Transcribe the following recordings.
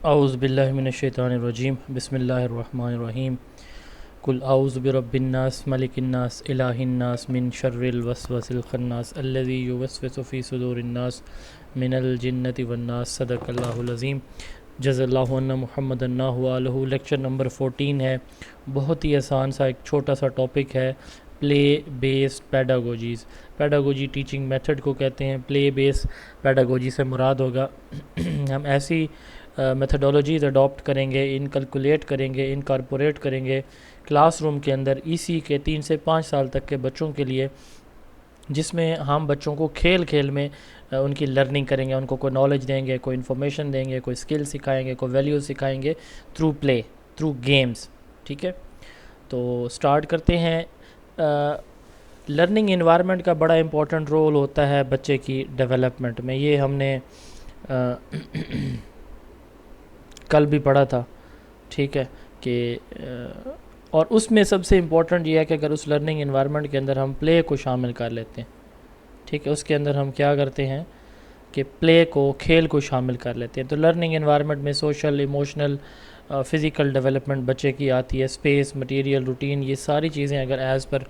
औज़ु बिल्लाहि मिनश्शैतानिर्रजीम बिस्मिल्लाहिर्रहमानिर्रहीम कुल औज़ु बिरब्बिन्नास मलिकिन्नास इलाहिन्नास मिन शर्रिल वस्वसिल खन्नास अल्लज़ी युवस्विसु फ़ी सुदूरिन्नास मिनल जिन्नति वन्नास सदक़ल्लाहुल अज़ीम जज़ल्लाहु अन्ना मुहम्मदन व आलहु। लेक्चर नंबर 14 है। बहुत ही आसान सा एक छोटा सा टॉपिक है, play based pedagogies. Pedagogy teaching method को कहते हैं। प्ले बेस्ड पैडागोजी से मुराद होगा हम ऐसी मेथडोलॉजीज़ अडॉप्ट करेंगे, इनकलकुलेट करेंगे, इनकॉर्पोरेट करेंगे क्लासरूम के अंदर इसी के 3 से 5 साल तक के बच्चों के लिए, जिसमें हम बच्चों को खेल खेल में उनकी लर्निंग करेंगे, उनको कोई नॉलेज देंगे, कोई इन्फॉर्मेशन देंगे, कोई स्किल सिखाएंगे, कोई वैल्यूज सिखाएंगे थ्रू प्ले, थ्रू गेम्स। ठीक है, तो स्टार्ट करते हैं। लर्निंग इन्वायरमेंट का बड़ा इम्पोर्टेंट रोल होता है बच्चे की डेवलपमेंट में। ये हमने कल भी पढ़ा था। ठीक है कि और उसमें सबसे इम्पोर्टेंट ये है कि अगर उस लर्निंग इन्वायरमेंट के अंदर हम प्ले को शामिल कर लेते हैं, ठीक है, उसके अंदर हम क्या करते हैं कि प्ले को, खेल को शामिल कर लेते हैं, तो लर्निंग इन्वायरमेंट में सोशल, इमोशनल, फ़िज़िकल डेवलपमेंट बच्चे की आती है। स्पेस, मटेरियल, रूटीन, ये सारी चीज़ें अगर एज़ पर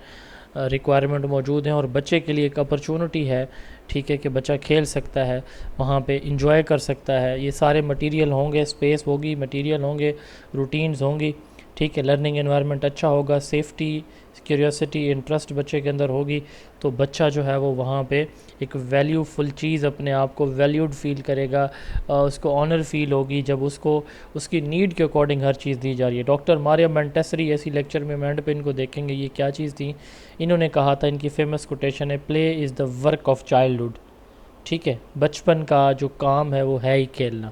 रिक्वायरमेंट मौजूद हैं और बच्चे के लिए एक अपॉर्चुनिटी है, ठीक है, कि बच्चा खेल सकता है, वहाँ पे इंजॉय कर सकता है, ये सारे मटेरियल होंगे, स्पेस होगी, मटेरियल होंगे, रूटीन्स होंगी, ठीक है, लर्निंग एनवायरनमेंट अच्छा होगा, सेफ्टी, क्यूरियोसिटी, इंटरेस्ट बच्चे के अंदर होगी, तो बच्चा जो है वो वहाँ पे एक वैल्यूफुल चीज़, अपने आप को वैल्यूड फील करेगा, उसको ऑनर फील होगी जब उसको उसकी नीड के अकॉर्डिंग हर चीज़ दी जा रही है। डॉक्टर मारिया मोंटेसरी, ऐसी लेक्चर में एंड पे इनको देखेंगे ये क्या चीज़ थी। इन्होंने कहा था, इनकी फेमस कोटेशन है, play is the work of childhood. ठीक है, बचपन का जो काम है वो है ही खेलना।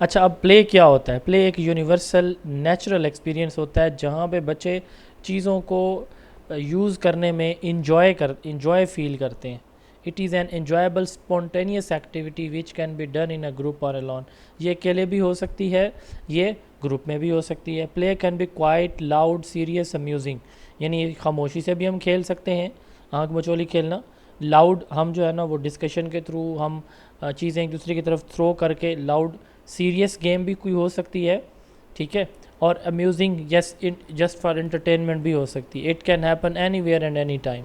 अच्छा, अब प्ले क्या होता है? प्ले एक यूनिवर्सल नेचुरल एक्सपीरियंस होता है जहाँ पे बच्चे चीज़ों को यूज़ करने में इंजॉय फील करते हैं। It is an enjoyable spontaneous activity which can be done in a group और alone। ये अकेले भी हो सकती है, ये ग्रुप में भी हो सकती है। Play can be quite, loud, serious, amusing, यानी खामोशी से भी हम खेल सकते हैं, आँख मचोली खेलना। लाउड, हम जो है ना वो डिस्कशन के थ्रू हम चीज़ें एक दूसरे की तरफ थ्रो करके लाउड, सीरियस गेम भी कोई हो सकती है, ठीक है, और amusing, yes, just for entertainment भी हो सकती है। It can happen anywhere and anytime.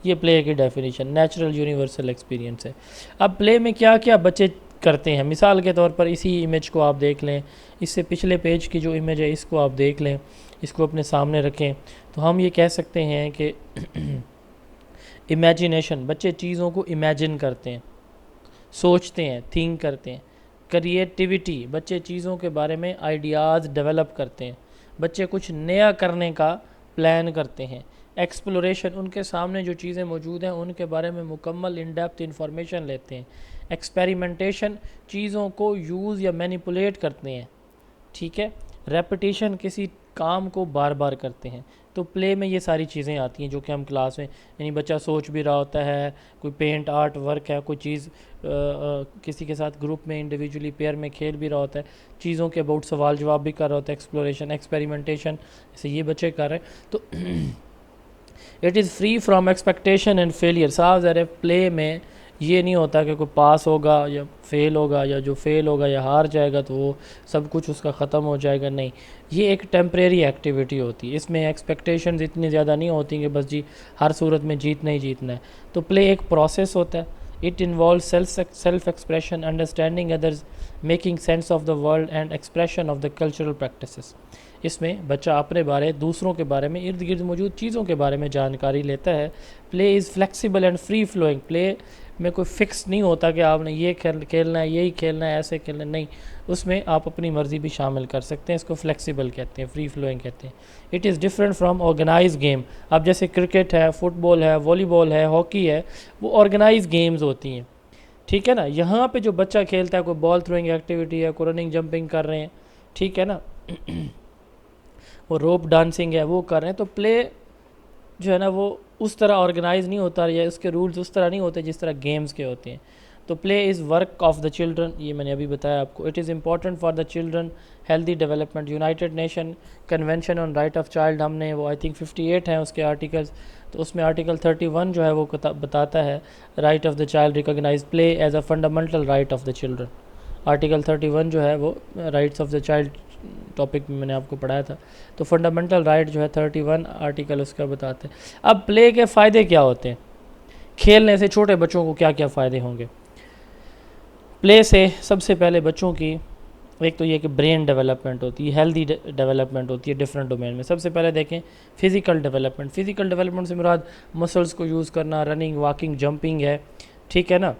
ये प्ले की डेफिनेशन नेचुरल यूनिवर्सल एक्सपीरियंस है। अब प्ले में क्या क्या बच्चे करते हैं, मिसाल के तौर पर इसी इमेज को आप देख लें, इससे पिछले पेज की जो इमेज है इसको आप देख लें, इसको अपने सामने रखें, तो हम ये कह सकते हैं कि इमेजिनेशन, बच्चे चीज़ों को इमेजिन करते हैं, सोचते हैं, थिंक करते हैं। क्रिएटिविटी, बच्चे चीज़ों के बारे में आइडियाज़ डेवलप करते हैं, बच्चे कुछ नया करने का प्लान करते हैं। एक्सप्लोरेशन, उनके सामने जो चीज़ें मौजूद हैं उनके बारे में मुकम्मल इन डेप्थ इंफॉर्मेशन लेते हैं। एक्सपेरिमेंटेशन, चीज़ों को यूज़ या मैनिपुलेट करते हैं, ठीक है। रेपिटेशन, किसी काम को बार बार करते हैं। तो प्ले में ये सारी चीज़ें आती हैं जो कि हम क्लास में, यानी बच्चा सोच भी रहा होता है, कोई पेंट आर्ट वर्क है, कोई चीज़ किसी के साथ ग्रुप में, इंडिविजुअली, पेयर में खेल भी रहा होता है, चीज़ों के अबाउट सवाल जवाब भी कर रहा होता है। एक्सप्लोरेशन, एक्सपेरिमेंटेशन, जैसे ये बच्चे कर रहे हैं। तो it is free from expectation and failure. साफ ज़ाहिर है प्ले में ये नहीं होता कि कोई पास होगा या फेल होगा, या जो फेल होगा या हार जाएगा तो वो सब कुछ उसका ख़त्म हो जाएगा, नहीं, ये एक टेम्परेरी एक्टिविटी होती है। इसमें एक्सपेक्टेशंस इतनी ज़्यादा नहीं होती कि बस जी हर सूरत में जीतना ही जीतना है। तो प्ले एक प्रोसेस होता है। It involve self expression, understanding others, making sense of the world and expression of the cultural practices. इसमें बच्चा अपने बारे, दूसरों के बारे में, इर्द गिर्द मौजूद चीज़ों के बारे में जानकारी लेता है। Play is flexible and free flowing. Play में कोई फिक्स नहीं होता कि आपने ये खेलना है, यही खेलना है, ऐसे खेलना है, नहीं, उसमें आप अपनी मर्ज़ी भी शामिल कर सकते हैं। इसको फ्लेक्सिबल कहते हैं, फ्री फ्लोइंग कहते हैं। It is different from organize game. अब जैसे क्रिकेट है, फुटबॉल है, वॉलीबॉल है, हॉकी है, वो ऑर्गेनाइज गेम्स होती हैं, ठीक है ना। यहाँ पे जो बच्चा खेलता है, कोई बॉल थ्रोइंग एक्टिविटी है, कोई रनिंग जंपिंग कर रहे हैं, ठीक है ना, वो रोप डांसिंग है वो कर रहे हैं, तो प्ले जो है ना वो उस तरह ऑर्गेनाइज नहीं होता, या उसके रूल्स उस तरह नहीं होते जिस तरह गेम्स के होते हैं। तो play is work of the children, ये मैंने अभी बताया आपको। It is important for the children healthy development. United nation convention on right of child, हमने वो आई थिंक 58 हैं उसके आर्टिकल्स, तो उसमें आर्टिकल 31 जो है वो बताता है right of the child recognize play as a fundamental right of the children. Article 31 जो है वो rights of the child topic में मैंने आपको पढ़ाया था। तो फंडामेंटल राइट जो है 31 आर्टिकल उसका बताते हैं। अब प्ले के फ़ायदे क्या होते हैं, खेलने से छोटे बच्चों को क्या क्या फ़ायदे होंगे। प्ले से सबसे पहले बच्चों की एक तो ये कि ब्रेन डेवलपमेंट होती है, हेल्दी डेवलपमेंट होती है डिफरेंट डोमेन में। सबसे पहले देखें फिज़िकल डेवलपमेंट। फ़िज़िकल डेवलपमेंट से मुराद मसल्स को यूज़ करना, रनिंग, वॉकिंग, जंपिंग है, ठीक है ना,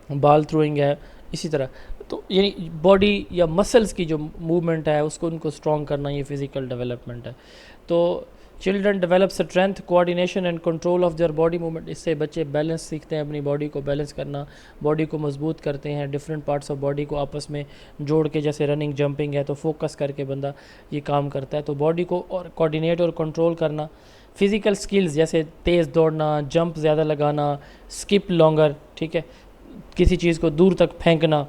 बॉल थ्रोइंग है, इसी तरह। तो यानी बॉडी या मसल्स की जो मूवमेंट है उसको उनको स्ट्रॉन्ग करना, ये फ़िज़िकल डेवलपमेंट है। तो children develop strength, coordination and control of their body movement. इससे बच्चे बैलेंस सीखते हैं, अपनी बॉडी को बैलेंस करना, बॉडी को मजबूत करते हैं, डिफरेंट पार्ट्स ऑफ बॉडी को आपस में जोड़ के, जैसे रनिंग, जंपिंग है तो फोकस करके बंदा ये काम करता है। तो बॉडी को और कोऑर्डिनेट और कंट्रोल करना। फिज़िकल स्किल्स जैसे तेज़ दौड़ना, जंप ज़्यादा लगाना, स्किप लॉन्गर, ठीक है, किसी चीज़ को दूर तक फेंकना।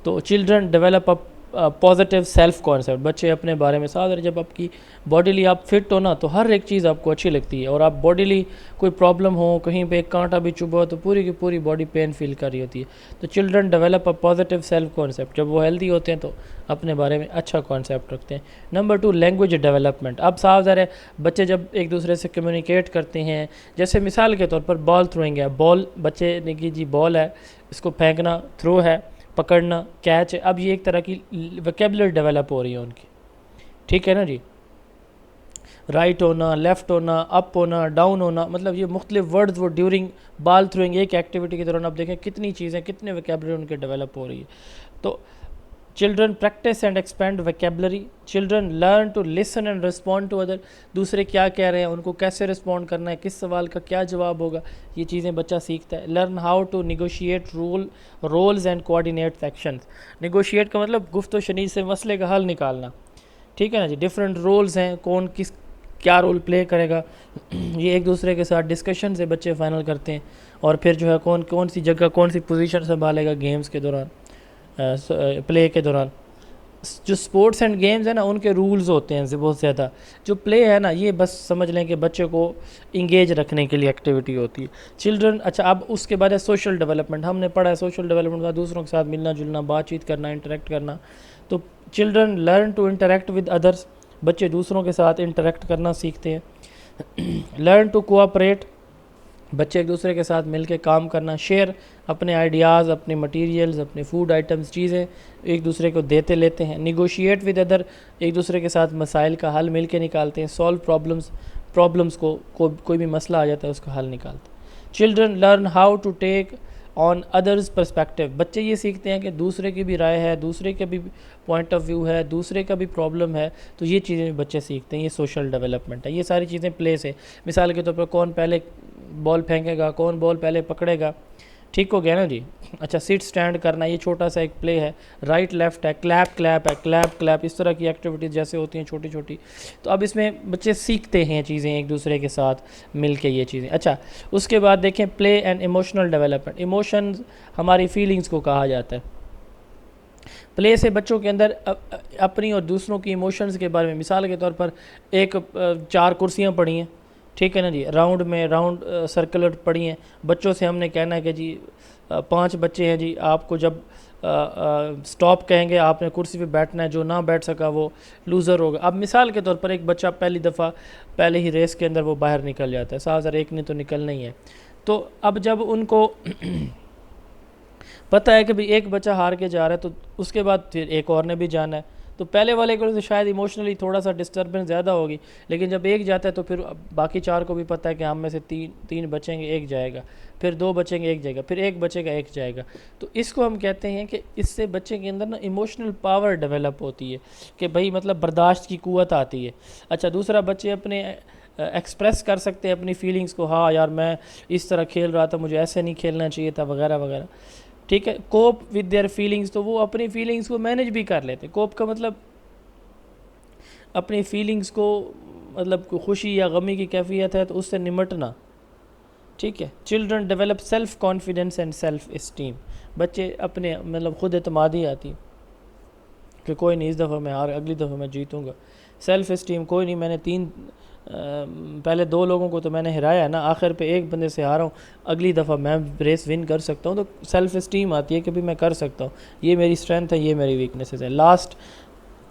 तो children develop a positive self concept. बच्चे अपने बारे में साथ, जब आपकी बॉडीली आप फिट हो ना तो हर एक चीज़ आपको अच्छी लगती है, और आप बॉडीली कोई प्रॉब्लम हो, कहीं पे एक कांटा भी चुभा हो तो पूरी की पूरी बॉडी पेन फील कर रही होती है। तो children develop a positive self concept. जब वो हेल्दी होते हैं तो अपने बारे में अच्छा कॉन्सेप्ट रखते हैं। Number 2 language development. अब साफ ज़ाहिर है बच्चे जब एक दूसरे से कम्युनिकेट करते हैं, जैसे मिसाल के तौर पर बॉल थ्रोइंग है, बॉल बच्चे ने की जी बॉल है, इसको फेंकना, थ्रो है, पकड़ना, कैच है। अब ये एक तरह की वोकैबुलरी डेवलप हो रही है उनकी, ठीक है ना जी। राइट होना, लेफ़्ट होना, अप होना, डाउन होना, मतलब ये मुख्तलिफ वर्ड्स वो ड्यूरिंग बॉल थ्रोइंग एक एक्टिविटी के दौरान आप देखें कितनी चीज़ें, कितने वोकैबुलरी उनके डेवलप हो रही है। तो children practice and expand vocabulary. Children learn to listen and respond to other. दूसरे क्या कह रहे हैं उनको कैसे रिस्पॉन्ड करना है, किस सवाल का क्या जवाब होगा, ये चीज़ें बच्चा सीखता है। Learn how to negotiate roles and coordinate actions. Negotiate का मतलब गुफ्त शनीद से मसले का हल निकालना, ठीक है ना जी। डिफरेंट रोल्स हैं, कौन किस क्या रोल प्ले करेगा, ये एक दूसरे के साथ डिस्कशन से बच्चे फाइनल करते हैं। और फिर जो है कौन कौन सी जगह, कौन सी पोजीशन संभालेगा गेम्स के दौरान, प्ले के दौरान। जो स्पोर्ट्स एंड गेम्स है ना उनके रूल्स होते हैं बहुत ज़्यादा। जो प्ले है ना ये बस समझ लें कि बच्चे को इंगेज रखने के लिए एक्टिविटी होती है। चिल्ड्रन, अच्छा अब उसके बाद है सोशल डेवलपमेंट। हमने पढ़ा है सोशल डेवलपमेंट का दूसरों के साथ मिलना जुलना, बातचीत करना, इंटरेक्ट करना। तो children learn to interact with others. बच्चे दूसरों के साथ इंटरेक्ट करना सीखते हैं। Learn to cooperate. बच्चे एक दूसरे के साथ मिलके काम करना। शेयर, अपने आइडियाज़, अपने मटेरियल्स, अपने फूड आइटम्स, चीज़ें एक दूसरे को देते लेते हैं। निगोशिएट विद अदर, एक दूसरे के साथ मसाइल का हल मिल के निकालते हैं। सॉल्व प्रॉब्लम्स को कोई भी मसला आ जाता है उसका हल निकालते हैं। Children learn how to take on others perspective. बच्चे ये सीखते हैं कि दूसरे की भी राय है, दूसरे का भी पॉइंट ऑफ व्यू है, दूसरे का भी प्रॉब्लम है, तो ये चीज़ें बच्चे सीखते हैं। ये सोशल डेवलपमेंट है। ये सारी चीज़ें प्ले से, मिसाल के तौर पर कौन पहले बॉल फेंकेगा, कौन बॉल पहले पकड़ेगा, ठीक हो गया ना जी। अच्छा सिट स्टैंड करना, ये छोटा सा एक प्ले है। राइट लेफ्ट है, क्लैप क्लैप है, क्लैप क्लैप, इस तरह की एक्टिविटीज़ जैसे होती हैं छोटी छोटी। तो अब इसमें बच्चे सीखते हैं चीज़ें एक दूसरे के साथ मिल के ये चीज़ें। अच्छा उसके बाद देखें play and emotional development. Emotions हमारी फीलिंग्स को कहा जाता है। प्ले से बच्चों के अंदर अपनी और दूसरों की इमोशंस के बारे में, मिसाल के तौर पर एक 4 कुर्सियाँ पड़ी हैं, ठीक है ना जी, राउंड सर्कुलर पड़ी हैं। बच्चों से हमने कहना है कि जी 5 बच्चे हैं जी, आपको जब स्टॉप कहेंगे आपने कुर्सी पे बैठना है, जो ना बैठ सका वो लूज़र होगा। अब मिसाल के तौर पर एक बच्चा पहली दफ़ा पहले ही रेस के अंदर वो बाहर निकल जाता है, 7,001 ने तो निकलना ही है। तो अब जब उनको पता है कि भाई एक बच्चा हार के जा रहा है तो उसके बाद फिर एक और ने भी जाना है, तो पहले वाले को तो शायद इमोशनली थोड़ा सा डिस्टर्बेंस ज़्यादा होगी, लेकिन जब एक जाता है तो फिर बाकी 4 को भी पता है कि हम में से तीन बचेंगे, एक जाएगा, फिर 2 बचेंगे, एक जाएगा, फिर एक बचेगा, एक जाएगा। तो इसको हम कहते हैं कि इससे बच्चे के अंदर ना इमोशनल पावर डेवलप होती है कि भाई मतलब बर्दाश्त की क़ुव्वत आती है। अच्छा दूसरा, बच्चे अपने एक्सप्रेस कर सकते हैं अपनी फीलिंग्स को, हाँ यार मैं इस तरह खेल रहा था, मुझे ऐसे नहीं खेलना चाहिए था, वगैरह वगैरह, ठीक है। कोप विद देयर फीलिंग्स, तो वो अपनी फीलिंग्स को मैनेज भी कर लेते। कोप का मतलब अपनी फीलिंग्स को, मतलब खुशी या गमी की कैफियत है तो उससे निमटना, ठीक है। Children develop self confidence and self esteem. बच्चे अपने मतलब खुद एतमादी आती कि कोई नहीं, इस दफ़ा मैं हार, अगली दफ़ा मैं जीतूँगा। सेल्फ़ इस्टीम कोई नहीं, मैंने पहले 2 लोगों को तो मैंने हराया है ना, आखिर पे एक बंदे से हारा हूँ, अगली दफ़ा मैं रेस विन कर सकता हूँ। तो सेल्फ़ इस्टीम आती है कि भी मैं कर सकता हूँ, ये मेरी स्ट्रेंथ है, ये मेरी वीकनेसेस है। Last,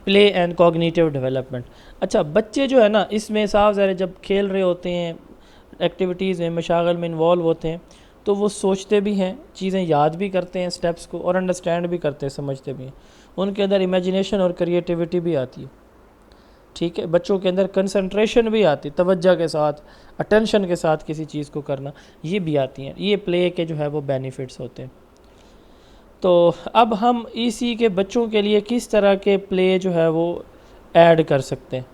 play and cognitive development. अच्छा, बच्चे जो है ना, इसमें साफ ज़ाहिर जब खेल रहे होते हैं, एक्टिविटीज़ में मशागल में इन्वॉल्व होते हैं, तो वो सोचते भी हैं, चीज़ें याद भी करते हैं स्टेप्स को, और अंडरस्टैंड भी करते हैं, समझते भी हैं। उनके अंदर इमेजिनेशन और क्रिएटिविटी भी आती है। ठीक है, बच्चों के अंदर कंसंट्रेशन भी आती है, तवज्जो के साथ, अटेंशन के साथ किसी चीज़ को करना, ये भी आती हैं। ये प्ले के जो है वो बेनिफिट्स होते हैं। तो अब हम ईसी के बच्चों के लिए किस तरह के प्ले जो है वो ऐड कर सकते हैं।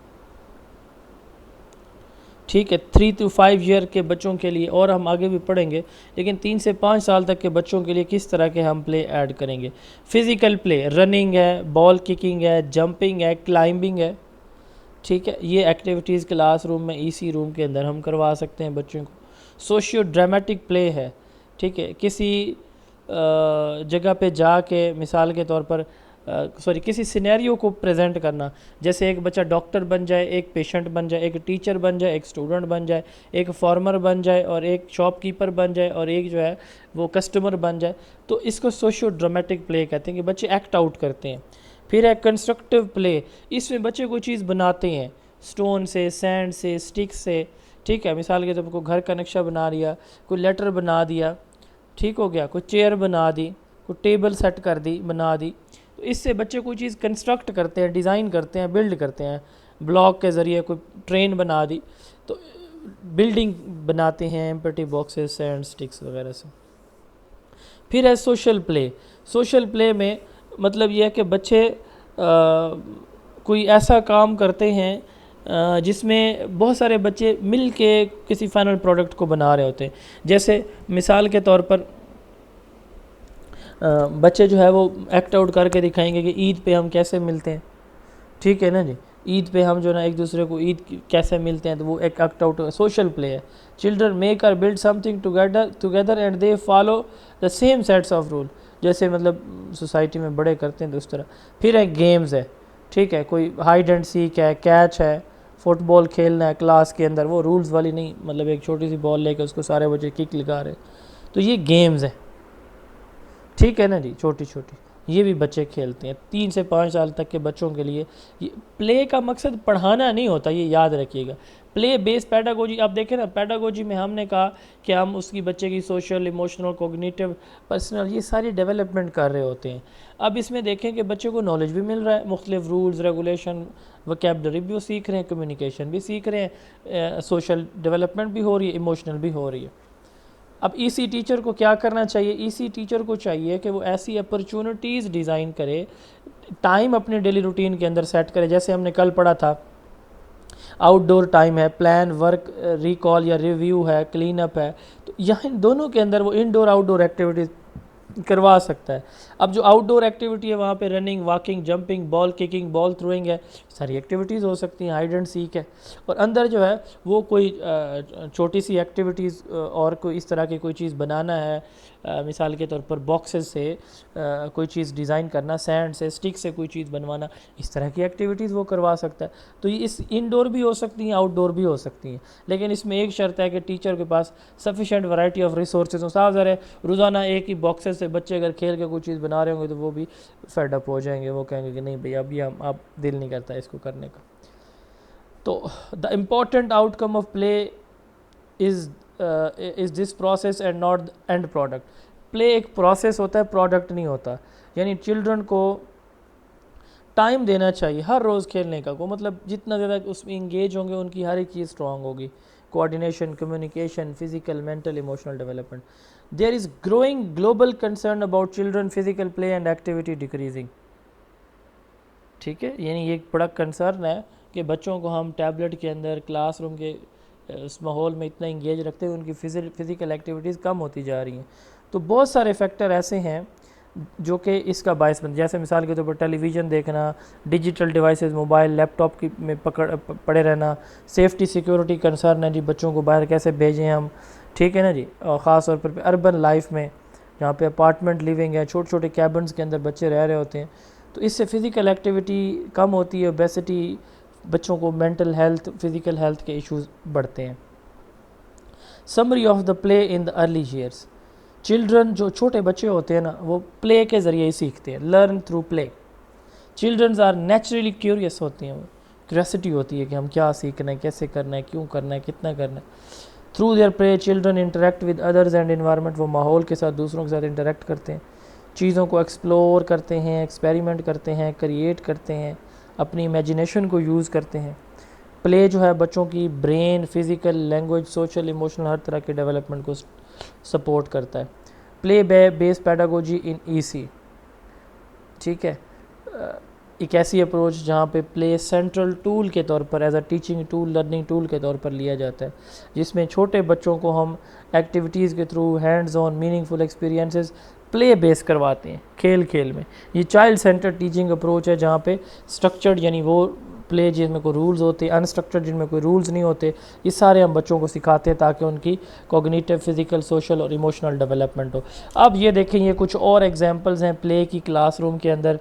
ठीक है, 3 to 5 ईयर के बच्चों के लिए, और हम आगे भी पढ़ेंगे, लेकिन 3 से 5 साल तक के बच्चों के लिए किस तरह के हम प्ले ऐड करेंगे। फिज़िकल प्ले, रनिंग है, बॉल किकिंग है, जंपिंग है, क्लाइंबिंग है। ठीक है, ये एक्टिविटीज़ क्लासरूम में, ईसी रूम के अंदर हम करवा सकते हैं बच्चों को। सोशियो ड्रामेटिक प्ले है। ठीक है, किसी जगह पे जाके, मिसाल के तौर पर किसी सिनेरियो को प्रेजेंट करना, जैसे एक बच्चा डॉक्टर बन जाए, एक पेशेंट बन जाए, एक टीचर बन जाए, एक स्टूडेंट बन जाए, एक फार्मर बन जाए, और एक शॉपकीपर बन जाए, और एक जो है वो कस्टमर बन जाए। तो इसको सोशियो ड्रामेटिक प्ले कहते हैं कि बच्चे एक्ट आउट करते हैं। फिर है कंस्ट्रक्टिव प्ले, इसमें बच्चे कोई चीज़ बनाते हैं, स्टोन से, सैंड से, स्टिक से। ठीक है, मिसाल के तौर पर कोई घर का नक्शा बना दिया, कोई लेटर बना दिया, ठीक हो गया, कोई चेयर बना दी, कोई टेबल सेट कर दी, बना दी। तो इससे बच्चे कोई चीज़ कंस्ट्रक्ट करते हैं, डिज़ाइन करते हैं, बिल्ड करते हैं। ब्लॉक के ज़रिए कोई ट्रेन बना दी, तो बिल्डिंग बनाते हैं एम्प्टी बॉक्सेस, सैंड, स्टिक्स वगैरह से। फिर है सोशल प्ले। सोशल प्ले में मतलब यह है कि बच्चे कोई ऐसा काम करते हैं जिसमें बहुत सारे बच्चे मिल के किसी फाइनल प्रोडक्ट को बना रहे होते हैं। जैसे मिसाल के तौर पर बच्चे जो है वो एक्ट आउट करके दिखाएंगे कि ईद पे हम कैसे मिलते हैं। ठीक है ना जी, ईद पे हम जो ना एक दूसरे को ईद कैसे मिलते हैं, तो वो एक एक्ट आउट सोशल प्ले है। चिल्ड्रन मेक और build something together and they follow the same sets of rule, जैसे मतलब सोसाइटी में बड़े करते हैं तो उस तरह। फिर है गेम्स है। ठीक है, कोई हाइड एंड सीक है, कैच है, फुटबॉल खेलना है क्लास के अंदर, वो रूल्स वाली नहीं, मतलब एक छोटी सी बॉल लेकर उसको सारे बच्चे किक लगा रहे, तो ये गेम्स है। ठीक है ना जी, छोटी छोटी ये भी बच्चे खेलते हैं। 3 से 5 साल तक के बच्चों के लिए ये प्ले का मकसद पढ़ाना नहीं होता, ये याद रखिएगा। प्ले बेस्ड पैडागोजी, आप देखें ना, पैडागोजी में हमने कहा कि हम उसकी बच्चे की सोशल, इमोशनल, कोग्निटिव, पर्सनल, ये सारी डेवलपमेंट कर रहे होते हैं। अब इसमें देखें कि बच्चे को नॉलेज भी मिल रहा है, मुख्तलिफ रूल्स, रेगुलेशन, वोकैबुलरी भी वो सीख रहे हैं, कम्युनिकेशन भी सीख रहे हैं, सोशल डेवलपमेंट भी हो रही है, इमोशनल भी हो रही है। अब ईसी टीचर को क्या करना चाहिए? ईसी टीचर को चाहिए कि वो ऐसी अपॉर्चुनिटीज़ डिज़ाइन करे, टाइम अपने डेली रूटीन के अंदर सेट करे। जैसे हमने कल पढ़ा था, आउटडोर टाइम है, प्लान, वर्क, रिकॉल या रिव्यू है, क्लीन अप है, तो यहाँ इन दोनों के अंदर वो इनडोर आउटडोर एक्टिविटीज़ करवा सकता है। अब जो आउटडोर एक्टिविटी है वहाँ पे running, walking, jumping, ball kicking, ball throwing है, सारी एक्टिविटीज़ हो सकती हैं, हाइड एंड सीक है। और अंदर जो है वो कोई छोटी सी एक्टिविटीज़ और कोई इस तरह की कोई चीज़ बनाना है, मिसाल के तौर पर बॉक्सेस से कोई चीज़ डिज़ाइन करना, सैंड से, स्टिक से कोई चीज़ बनवाना, इस तरह की एक्टिविटीज़ वो करवा सकता है। तो ये इस इनडोर भी हो सकती हैं, आउटडोर भी हो सकती हैं, लेकिन इसमें एक शर्त है कि टीचर के पास सफिशेंट वैरायटी ऑफ रिसोर्सेज हो। साफ ज़रा रोज़ाना एक ही बॉक्सेस से बच्चे अगर खेल के कोई चीज़ बना रहे होंगे तो वो भी फेड अप हो जाएंगे, वो कहेंगे कि नहीं भैया अभी हम आप दिल नहीं करता इसको करने का। तो the important outcome of play is this process and not the end product. Play एक प्रोसेस होता है, प्रोडक्ट नहीं होता। यानी चिल्ड्रन को टाइम देना चाहिए हर रोज़ खेलने का, को मतलब जितना ज़्यादा उसमें इंगेज होंगे उनकी हर एक चीज़ स्ट्रॉन्ग होगी, coordination, communication, physical, mental, emotional development. There is growing global concern about children physical play and activity decreasing. ठीक है, यानी ये एक बड़ा कंसर्न है कि बच्चों को हम टैबलेट के अंदर, क्लासरूम के उस माहौल में इतना इंगेज रखते हैं, उनकी फ़िज़िकल एक्टिविटीज़ कम होती जा रही हैं। तो बहुत सारे फैक्टर ऐसे हैं जो कि इसका बायस बन, जैसे मिसाल के तौर पर टेलीविज़न देखना, डिजिटल डिवाइसेस, मोबाइल, लैपटॉप की में पड़े रहना, सेफ्टी सिक्योरिटी कंसर्न है जी, बच्चों को बाहर कैसे भेजें हम। ठीक है ना जी, और ख़ास तौर पर अर्बन लाइफ में जहाँ पे अपार्टमेंट लिविंग है, छोटे छोटे कैबिन्स के अंदर बच्चे रह रहे होते हैं, तो इससे फ़िज़िकल एक्टिविटी कम होती है, ओबेसिटी, बच्चों को मेंटल हेल्थ, फिज़िकल हेल्थ के इश्यूज बढ़ते हैं। Summary of the play in the early years. Children, जो छोटे बच्चे होते हैं ना, वो प्ले के ज़रिए ही सीखते हैं, learn through play. Childrens are naturally curious होती हैं, क्यूरियोसिटी होती है कि हम क्या सीखना है, कैसे करना है, क्यों करना है, कितना करना है। Through their play children interact with others and environment. वो माहौल के साथ, दूसरों के साथ इंटरेक्ट करते हैं, चीज़ों को एक्सप्लोर करते हैं, एक्सपेरिमेंट करते हैं, क्रिएट करते हैं, अपनी इमेजिनेशन को यूज़ करते हैं। प्ले जो है बच्चों की brain, physical, language, social, emotional हर तरह के डेवलपमेंट को सपोर्ट करता है। Play base pedagogy in EC, ठीक है, एक ऐसी अप्रोच जहाँ पे प्ले सेंट्रल टूल के तौर पर, as a teaching tool, learning tool के तौर पर लिया जाता है, जिसमें छोटे बच्चों को हम एक्टिविटीज़ के through, hands on meaningful experiences play base करवाते हैं, खेल खेल में। ये चाइल्ड सेंटर टीचिंग अप्रोच है, जहाँ पे स्ट्रक्चर्ड यानी वो प्ले जिनमें कोई रूल्स होते हैं, अनस्ट्रक्चर्ड जिनमें कोई रूल्स नहीं होते, ये सारे हम बच्चों को सिखाते हैं ताकि उनकी कॉग्निटिव, फिजिकल, सोशल और इमोशनल डेवलपमेंट हो। अब ये देखें, ये कुछ और एग्जांपल्स हैं प्ले की क्लासरूम के अंदर।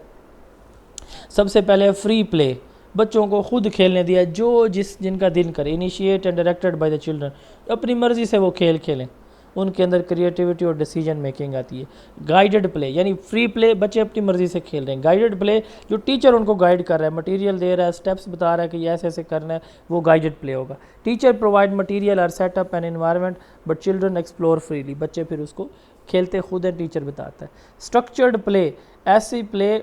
सबसे पहले फ्री प्ले, बच्चों को खुद खेलने दिया, जो जिनका दिल करे। Initiate and directed by the children, अपनी मर्ज़ी से वो खेल खेलें, उनके अंदर क्रिएटिविटी और डिसीजन मेकिंग आती है। गाइडेड प्ले यानी फ्री प्ले, बच्चे अपनी मर्ज़ी से खेल रहे हैं। गाइडेड प्ले, जो टीचर उनको गाइड कर रहा है, मटेरियल दे रहा है, स्टेप्स बता रहा है कि ये ऐसे ऐसे करना है, वो गाइडेड प्ले होगा। टीचर प्रोवाइड मटेरियल और setup and environment but children explore freely, बच्चे फिर उसको खेलते खुद है, टीचर बताता है। स्ट्रक्चर्ड प्ले, ऐसी प्ले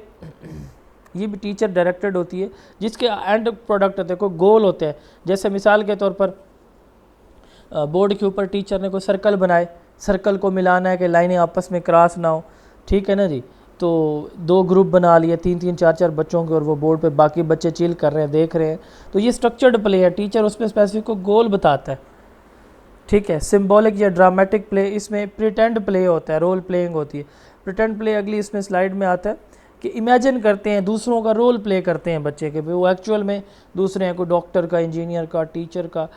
ये भी टीचर डायरेक्टेड होती है, जिसके एंड प्रोडक्ट होते हैं, कोई गोल होते हैं। जैसे मिसाल के तौर पर बोर्ड के ऊपर टीचर ने कोई सर्कल बनाए, सर्कल को मिलाना है कि लाइनें आपस में क्रॉस ना हो, ठीक है ना जी। तो 2 ग्रुप बना लिए, 3-3, 4-4 बच्चों के, और वो बोर्ड पे बाकी बच्चे चिल कर रहे हैं, देख रहे हैं। तो ये स्ट्रक्चर्ड प्ले है, टीचर उसमें स्पेसिफिक को गोल बताता है, ठीक है। सिम्बॉलिक या ड्रामेटिक प्ले, इसमें प्रिटेंड प्ले होता है, रोल प्लेइंग होती है। प्रिटेंड प्ले अगली इसमें स्लाइड में आता है कि इमेजिन करते हैं, दूसरों का रोल प्ले करते हैं बच्चे के, वो एक्चुअल में दूसरे हैं, कोई डॉक्टर का, इंजीनियर का, टीचर का,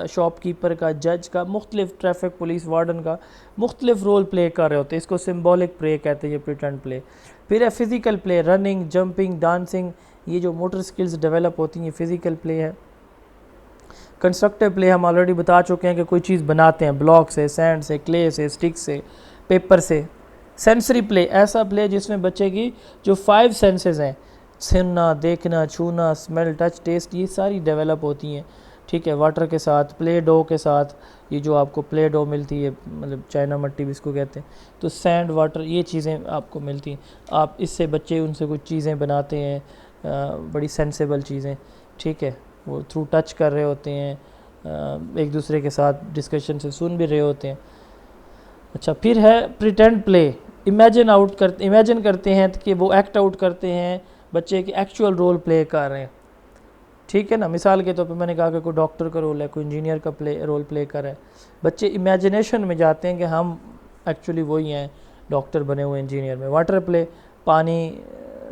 शॉपकीपर का, जज का, मुख्तलिफ ट्रैफिक पुलिस वार्डन का, मुख्तलिफ रोल प्ले कर रहे होते हैं। इसको सिम्बॉलिक प्ले कहते हैं, ये प्रिटेंड प्ले। फिर है physical play, running, jumping, dancing, ये जो मोटर स्किल्स डेवलप होती हैं, ये फिज़िकल प्ले है। कंस्ट्रक्टिव प्ले हम ऑलरेडी बता चुके हैं कि कोई चीज़ बनाते हैं, ब्लॉक से, सैंड से, क्ले से, स्टिक से, पेपर से। सेंसरी प्ले, ऐसा प्ले जिसमें बच्चे की जो 5 सेंसेस हैं, सुनना, देखना, छूना, स्मेल, टच, टेस्ट, ये सारी डेवलप होती हैं, ठीक है। वाटर के साथ, प्ले डो के साथ, ये जो आपको प्ले डो मिलती है, मतलब चाइना मट्टी भी इसको कहते हैं, तो सैंड, वाटर, ये चीज़ें आपको मिलती हैं। आप इससे बच्चे उनसे कुछ चीज़ें बनाते हैं, बड़ी सेंसेबल चीज़ें, ठीक है। वो थ्रू टच कर रहे होते हैं, एक दूसरे के साथ डिस्कशन से सुन भी रहे होते हैं। अच्छा, फिर है प्रिटेंड प्ले, इमेजिन करते हैं कि वो एक्ट आउट करते हैं, बच्चे के एक्चुअल रोल प्ले कर रहे हैं, ठीक है ना। मिसाल के तौर पे मैंने कहा कि कोई डॉक्टर का रोल है, कोई इंजीनियर का रोल प्ले कर रहा है, बच्चे इमेजिनेशन में जाते हैं कि हम एक्चुअली वही हैं, डॉक्टर बने हुए इंजीनियर में। वाटर प्ले, पानी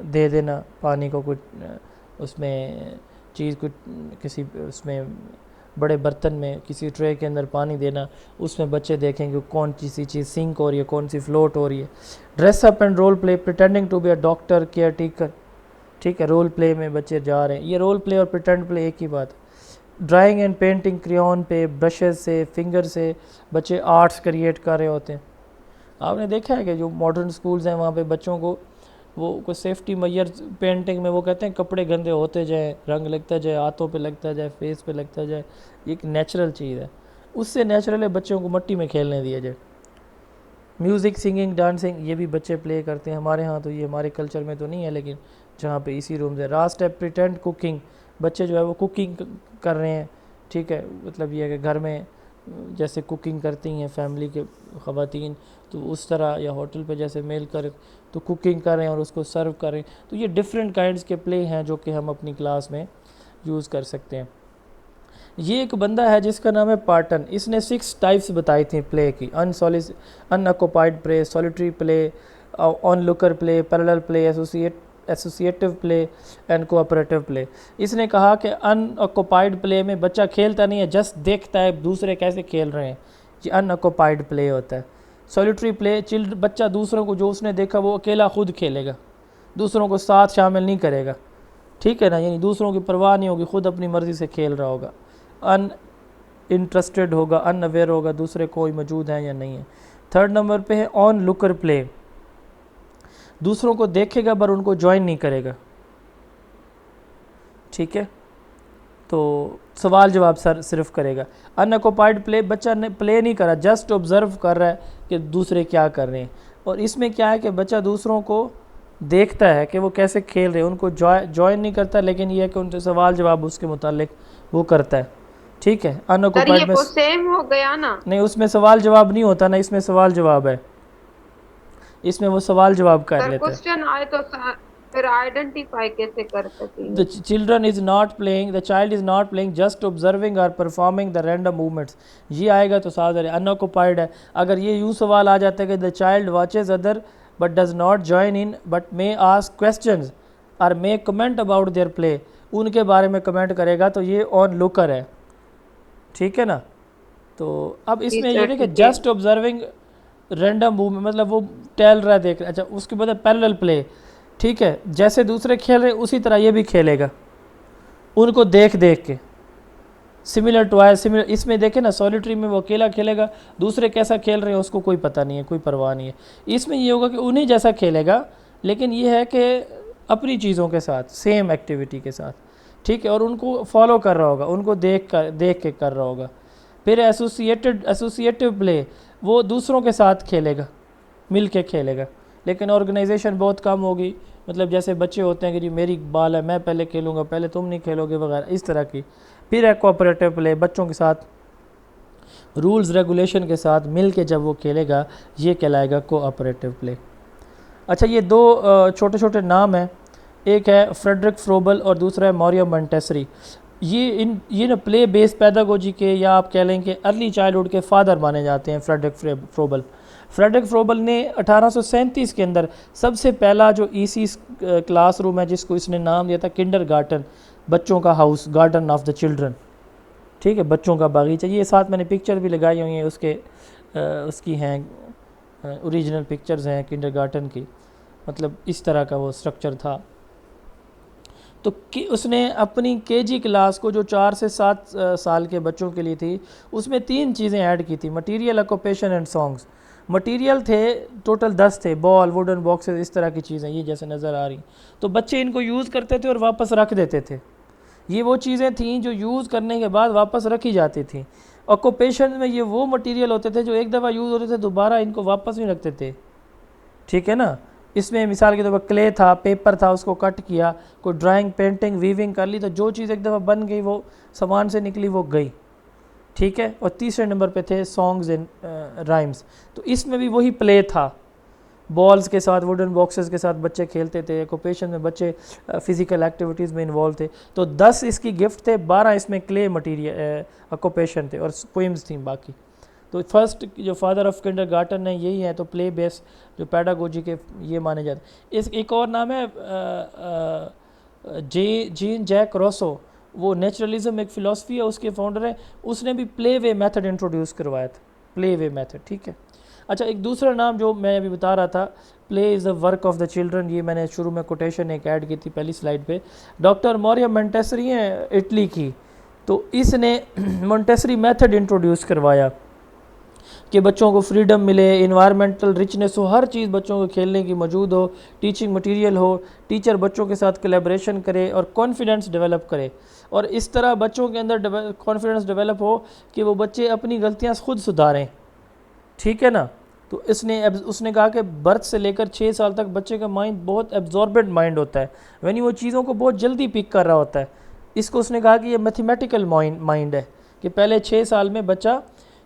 दे देना, पानी को कुछ उसमें चीज़, कुछ किसी उसमें बड़े बर्तन में, किसी ट्रे के अंदर पानी देना, उसमें बच्चे देखेंगे कौन सी चीज़ सिंक हो रही है, कौन सी फ्लोट हो रही है। Dress up and role play, pretending to be a doctor, caretaker, ठीक है। रोल प्ले में बच्चे जा रहे हैं, ये रोल प्ले और प्रिटेंड प्ले एक ही बात है। ड्राइंग एंड पेंटिंग, क्रेयॉन पे, ब्रशेस से, फिंगर से बच्चे आर्ट्स क्रिएट कर रहे होते हैं। आपने देखा है कि जो मॉडर्न स्कूल्स हैं वहाँ पे बच्चों को वो कोई सेफ्टी मेजर पेंटिंग में वो कहते हैं कपड़े गंदे होते जाए, रंग लगता जाए, हाथों पे लगता जाए, फेस पे लगता जाए, ये एक नेचुरल चीज़ है, उससे नेचुरल है बच्चों को मट्टी में खेलने दिया जाए। म्यूज़िक, सिंगिंग, डांसिंग, ये भी बच्चे प्ले करते हैं। हमारे यहाँ तो ये हमारे कल्चर में तो नहीं है, लेकिन जहाँ पे इसी रूम से। लास्ट है प्रिटेंड कुकिंग, बच्चे जो है वो कुकिंग कर रहे हैं, ठीक है। मतलब ये है कि घर में जैसे कुकिंग करती हैं फैमिली के ख़वातीन, तो उस तरह, या होटल पे जैसे मेल कर तो कुकिंग कर रहे हैं और उसको सर्व कर रहे हैं। तो ये डिफरेंट काइंड्स के प्ले हैं जो कि हम अपनी क्लास में यूज़ कर सकते हैं। ये एक बंदा है जिसका नाम है पार्टन, इसने 6 टाइप्स बताई थी प्ले की। Unoccupied play, solitary play, on looker play, parallel play, associative play and cooperative play. इसने कहा कि अनऑक्युपाइड प्ले में बच्चा खेलता नहीं है, जस्ट देखता है दूसरे कैसे खेल रहे हैं, ये अनऑक्युपाइड प्ले होता है। सॉलिटरी प्ले, बच्चा दूसरों को जो उसने देखा वो अकेला खुद खेलेगा, दूसरों को साथ शामिल नहीं करेगा, ठीक है ना, यानी दूसरों की परवाह नहीं होगी, खुद अपनी मर्ज़ी से खेल रहा होगा, अन इंटरेस्टेड होगा, अनअवेयर होगा दूसरे कोई मौजूद है या नहीं है। थर्ड नंबर पे है ऑन लुकर प्ले, दूसरों को देखेगा पर उनको ज्वाइन नहीं करेगा, ठीक है, तो सवाल जवाब सिर्फ करेगा। अनऑक्युपाइड प्ले, बच्चा ने प्ले नहीं करा, जस्ट ऑब्ज़र्व कर रहा है कि दूसरे क्या कर रहे हैं। और इसमें क्या है कि बच्चा दूसरों को देखता है कि वो कैसे खेल रहे हैं, उनको ज्वाइन नहीं करता, लेकिन ये है कि उनसे सवाल जवाब उसके मुतालिक वो करता है, ठीक है। सर ये अनऑक्युपाइड में तो सेम हो गया ना। नहीं, उसमें सवाल जवाब नहीं होता ना, इसमें सवाल जवाब है, इसमें वो सवाल जवाब कर सर लेता है। क्वेश्चन आए तो फिर आइडेंटिफाई कैसे कर The सकेंगे? children is not playing, the child is not playing, just observing or performing the random movements, ये आएगा तो साथ है। अनऑक्युपाइड है, अगर ये यूँ सवाल आ जाता है कि the child watches other but does not join in but may ask questions और मे कमेंट अबाउट देयर प्ले, उनके बारे में कमेंट करेगा, तो ये ऑन लुकर है, ठीक है ना। तो अब जी इसमें ये सर नहीं कि ठीक है। जस्ट ऑब्जर्विंग रैंडम मूवमेंट, मतलब वो टहल रहा है देख रहा है, अच्छा उसके बाद पैरेलल प्ले, ठीक है, जैसे दूसरे खेल रहे उसी तरह ये भी खेलेगा, उनको देख देख के, सिमिलर टू आए सिमिलर। इसमें देखे ना, सॉलिटरी में वो अकेला खेलेगा, दूसरे कैसा खेल रहे हैं उसको कोई पता नहीं है, कोई परवाह नहीं है। इसमें ये होगा कि उन्हीं जैसा खेलेगा, लेकिन ये है कि अपनी चीज़ों के साथ, सेम एक्टिविटी के साथ, ठीक है, और उनको फॉलो कर रहा होगा, उनको देख के कर रहा होगा। फिर एसोसिएटिव प्ले, वो दूसरों के साथ खेलेगा, मिल के खेलेगा, लेकिन ऑर्गेनाइजेशन बहुत कम होगी, मतलब जैसे बच्चे होते हैं कि जी मेरी बाल है, मैं पहले खेलूँगा, पहले तुम नहीं खेलोगे वगैरह, इस तरह की। फिर है कोऑपरेटिव प्ले, बच्चों के साथ रूल्स रेगुलेशन के साथ मिल के जब वो खेलेगा, ये कहलाएगा कोऑपरेटिव प्ले। अच्छा, ये दो छोटे छोटे नाम हैं, एक है फ्रेडरिक फ्रोबल और दूसरा है मॉरियो मोंटेसरी। ये ना प्ले बेस्ड पैदागोजी के, या आप कह लें कि अर्ली चाइल्डहुड के फादर माने जाते हैं फ्रेडरिक फ्रोबल। फ्रेडरिक फ्रोबल ने 1837 के अंदर सबसे पहला जो ईसी क्लासरूम है, जिसको इसने नाम दिया था किंडरगार्टन, बच्चों का house, garden of the children, ठीक है, बच्चों का बागीचा। ये साथ मैंने पिक्चर भी लगाई हुई हैं उसके, उसकी हैं ओरिजिनल पिक्चर्स हैं किंडरगार्टन की, मतलब इस तरह का वो स्ट्रक्चर था। तो कि उसने अपनी केजी क्लास को, जो 4 से 7 साल के बच्चों के लिए थी, उसमें 3 चीज़ें ऐड की थी, material, occupation and songs. Material थे टोटल 10 थे, बॉल, वुडन बॉक्सेस, इस तरह की चीज़ें, ये जैसे नज़र आ रही, तो बच्चे इनको यूज़ करते थे और वापस रख देते थे। ये वो चीज़ें थीं जो यूज़ करने के बाद वापस रखी जाती थी। ऑक्यूपेशन में ये वो मटेरियल होते थे जो एक दफ़ा यूज़ होते थे, दोबारा इनको वापस नहीं रखते थे, ठीक है ना। इसमें मिसाल के तौर पर क्ले था, पेपर था, उसको कट किया, कोई ड्राइंग, पेंटिंग, वीविंग कर ली, तो जो चीज़ एक दफ़ा बन गई, वो सामान से निकली, वो गई, ठीक है। और तीसरे नंबर पे थे सॉन्ग्स एंड राइम्स, तो इसमें भी वही प्ले था, बॉल्स के साथ, वुडन बॉक्सेस के साथ बच्चे खेलते थे। ऑक्यूपेशन में बच्चे फिज़िकल एक्टिविटीज़ में इन्वॉल्व थे। तो 10 इसकी गिफ्ट थे, 12 इसमें क्ले मटीरियल ऑक्यूपेशन थे और पोइम्स थी बाकी। तो फर्स्ट जो फादर ऑफ किंडरगार्टन है यही है, तो प्ले बेस जो पैडागोजी के ये माने जाते। इस एक और नाम है जीन जैक रोसो, वो नेचुरलिज्म एक फ़िलासफ़ी है, उसके फाउंडर हैं। उसने भी प्ले वे मेथड इंट्रोड्यूस करवाया था, प्ले वे मेथड, ठीक है। अच्छा, एक दूसरा नाम जो मैं अभी बता रहा था, play is the work of the children, ये मैंने शुरू में कोटेशन एक ऐड की थी पहली स्लाइड पे। डॉक्टर मॉरियो मोंटेसरी हैं इटली की, तो इसने मोंटेसरी मेथड इंट्रोड्यूस करवाया कि बच्चों को फ्रीडम मिले, इन्वायरमेंटल रिचनेस हो, हर चीज़ बच्चों को खेलने की मौजूद हो, टीचिंग मटेरियल हो, टीचर बच्चों के साथ कोलैबोरेशन करे और कॉन्फिडेंस डेवलप करे, और इस तरह बच्चों के अंदर कॉन्फिडेंस डेवलप हो कि वो बच्चे अपनी गलतियाँ खुद सुधारें, ठीक है ना। तो उसने कहा कि बर्थ से लेकर 6 साल तक बच्चे का माइंड बहुत एब्जॉर्बेंट माइंड होता है, यानी वो चीज़ों को बहुत जल्दी पिक कर रहा होता है। इसको उसने कहा कि ये मैथमेटिकल माइंड है, कि पहले 6 साल में बच्चा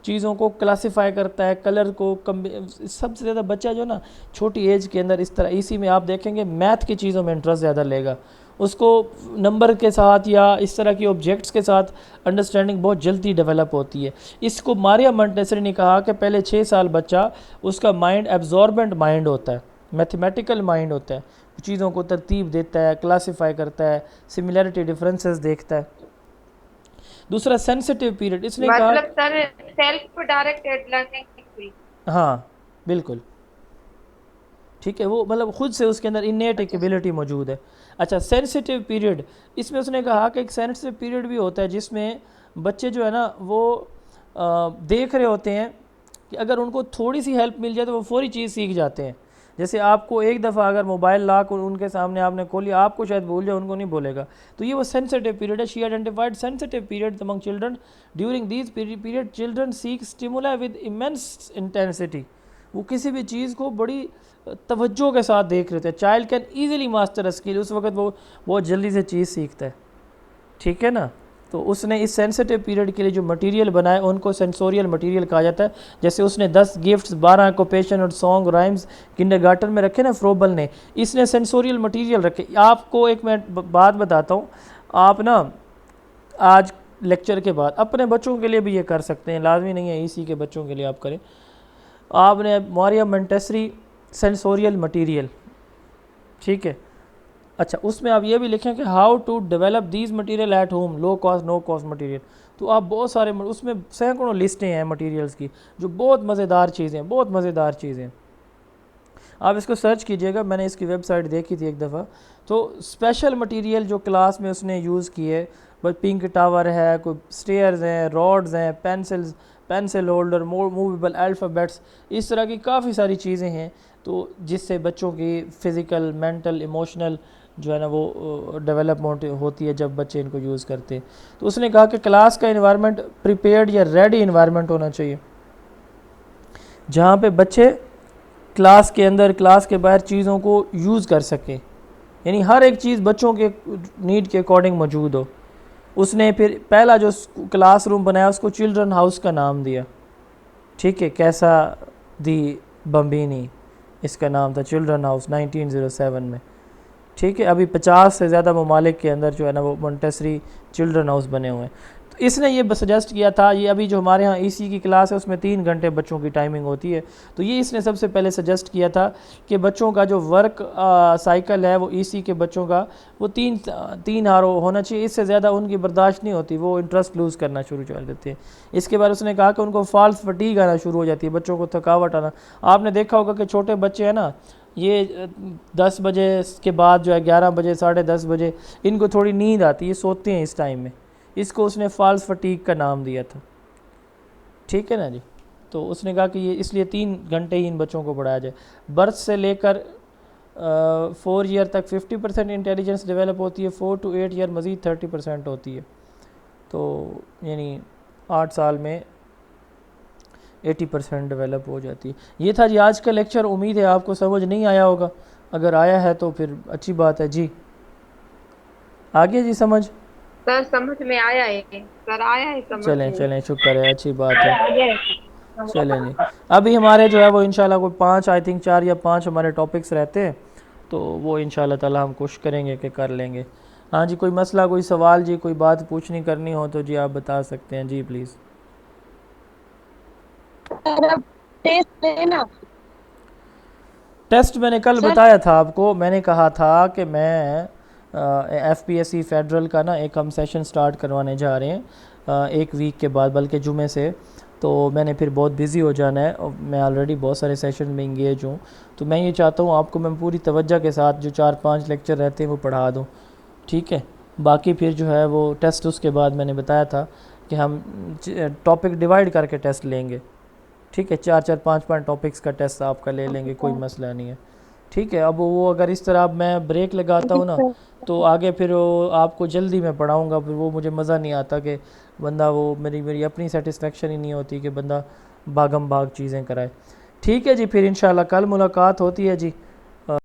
चीज़ों को क्लासिफाई करता है, कलर को सबसे ज़्यादा बच्चा जो ना छोटी एज के अंदर इस तरह, इसी में आप देखेंगे मैथ की चीज़ों में इंटरेस्ट ज़्यादा लेगा, उसको नंबर के साथ या इस तरह की ऑब्जेक्ट्स के साथ अंडरस्टैंडिंग बहुत जल्दी डेवलप होती है। इसको मारिया मोंटेसरी ने कहा कि पहले 6 साल बच्चा, उसका माइंड एब्जॉर्बेंट माइंड होता है, मैथमेटिकल माइंड होता है, चीज़ों को तरतीब देता है, क्लासिफाई करता है, सिमिलैरिटी डिफरेंसेस देखता है। दूसरा सेंसिटिव पीरियड, इसने कहा, मतलब सर सेल्फ डायरेक्टेड लर्निंग हुई। हाँ बिल्कुल, ठीक है, वो मतलब खुद से उसके अंदर इनेट एक एबिलिटी मौजूद है। अच्छा, सेंसिटिव पीरियड, इसमें उसने कहा कि एक सेंसिटिव पीरियड भी होता है जिसमें बच्चे जो है ना वो देख रहे होते हैं कि अगर उनको थोड़ी सी हेल्प मिल जाए तो वो फौरी चीज़ सीख जाते हैं। जैसे आपको एक दफ़ा अगर मोबाइल ला कर उनके सामने आपने खोली, आपको शायद भूल जाए, उनको नहीं भूलेगा। तो ये वो सेंसिटिव पीरियड है। She identified sensitive period among children, during these period children seek stimuli with immense intensity. वो किसी भी चीज़ को बड़ी तवज्जो के साथ देख रहे थे। Child can easily master a skill, उस वक्त वो बहुत जल्दी से चीज़ सीखता है। ठीक है ना। तो उसने इस सेंसिटिव पीरियड के लिए जो मटेरियल बनाए उनको सेंसोरियल मटेरियल कहा जाता है। जैसे उसने 10 गिफ्ट्स, 12 ऑक्यूपेशन और सॉन्ग राइम्स किंडरगार्टन में रखे ना फ्रोबल ने, इसने सेंसोरियल मटेरियल रखे। आपको एक मैं बात बताता हूँ, आप ना आज लेक्चर के बाद अपने बच्चों के लिए भी ये कर सकते हैं, लाजमी नहीं है इसी के बच्चों के लिए आप करें। आपने मारिया मोंटेसरी सेंसोरियल मटेरियल, ठीक है। अच्छा, उसमें आप ये भी लिखें कि how to develop these material at home, low cost no cost material. तो आप बहुत सारे उसमें सैकड़ों लिस्टें हैं मटेरियल्स की, जो बहुत मज़ेदार चीज़ें, बहुत मज़ेदार चीज़ें। आप इसको सर्च कीजिएगा, मैंने इसकी वेबसाइट देखी थी एक दफ़ा। तो स्पेशल मटेरियल जो क्लास में उसने यूज़ किए, बस पिंक टावर है, कोई स्टेयर्स हैं, रॉड्स हैं, pencils, pencil holder, movable alphabets, इस तरह की काफ़ी सारी चीज़ें हैं। तो जिससे बच्चों की फ़िज़िकल, मेंटल, इमोशनल जो है ना वो डेवलपमेंट होती है जब बच्चे इनको यूज़ करते हैं। तो उसने कहा कि क्लास का इन्वायरमेंट प्रिपेयर्ड या रेडी इन्वायरमेंट होना चाहिए, जहाँ पे बच्चे क्लास के अंदर, क्लास के बाहर चीज़ों को यूज़ कर सकें, यानी हर एक चीज़ बच्चों के नीड के अकॉर्डिंग मौजूद हो। उसने फिर पहला जो क्लासरूम बनाया उसको चिल्ड्रन हाउस का नाम दिया, ठीक है, कैसा दी बम्बिनी इसका नाम था, चिल्ड्रन हाउस 1907 में। ठीक है, अभी 50 से ज़्यादा ममालिक के अंदर जो है ना वो मोंटेसरी चिल्ड्रन हाउस बने हुए हैं। तो इसने ये सजेस्ट किया था, ये अभी जो हमारे यहाँ ईसी की क्लास है उसमें 3 घंटे बच्चों की टाइमिंग होती है, तो ये इसने सबसे पहले सजेस्ट किया था कि बच्चों का जो वर्क साइकिल है वो ईसी के बच्चों का वो तीन आवर होना चाहिए, इससे ज़्यादा उनकी बर्दाश्त नहीं होती, वो इंटरेस्ट लूज़ करना शुरू कर देते हैं। इसके बाद उसने कहा कि उनको फॉल्स फटीग आना शुरू हो जाती है, बच्चों को थकावट आना। आपने देखा होगा कि छोटे बच्चे हैं ना, ये 10 बजे के बाद जो है 11 बजे, 10:30 बजे इनको थोड़ी नींद आती है, सोते हैं इस टाइम में। इसको उसने फॉल्स फटीग का नाम दिया था, ठीक है ना जी। तो उसने कहा कि ये इसलिए 3 घंटे ही इन बच्चों को पढ़ाया जाए। बर्थ से लेकर 4 ईयर तक 50% इंटेलिजेंस डेवलप होती है, 4 to 8 ईयर मज़ीद 30% होती है। तो यानी 8 साल में 80% डेवलप हो जाती है। ये था जी आज का लेक्चर। उम्मीद है आपको समझ नहीं आया होगा, अगर आया है तो फिर अच्छी बात है जी। आ गया जी समझ? सर समझ में आया है, सर आया है समझ चलें में। चलें, शुक्र है, अच्छी बात है। आ गया है। चलें जी, अभी हमारे जो है वो इंशाल्लाह कोई 5, आई थिंक 4 या 5 हमारे टॉपिक्स रहते हैं, तो वो इंशाल्लाह ताला हम कोशिश करेंगे कि कर लेंगे। हाँ जी, कोई मसला, कोई सवाल जी, कोई बात पूछनी करनी हो तो जी आप बता सकते हैं जी प्लीज़। सर अब टेस्ट लेना। टेस्ट मैंने कल सर बताया था आपको, मैंने कहा था कि मैं एफपीएससी फेडरल का ना एक हम सेशन स्टार्ट करवाने जा रहे हैं 1 वीक के बाद, बल्कि जुमे से। तो मैंने फिर बहुत बिज़ी हो जाना है और मैं ऑलरेडी बहुत सारे सेशन में इंगेज हूँ। तो मैं ये चाहता हूँ आपको मैं पूरी तवज्जो के साथ जो 4-5 लेक्चर रहते हैं वो पढ़ा दूँ, ठीक है। बाकी फिर जो है वो टेस्ट उसके बाद मैंने बताया था कि हम टॉपिक डिवाइड करके टेस्ट लेंगे, ठीक है। 4-4, 5-5 टॉपिक्स का टेस्ट आपका ले लेंगे, कोई मसला नहीं है, ठीक है। अब वो अगर इस तरह अब मैं ब्रेक लगाता हूँ ना तो आगे फिर वो आपको जल्दी मैं पढ़ाऊँगा, फिर वो मुझे मज़ा नहीं आता कि बंदा वो मेरी अपनी सेटिस्फेक्शन ही नहीं होती कि बंदा भागम भाग चीज़ें कराए। ठीक है जी, फिर इंशाल्लाह कल मुलाकात होती है जी।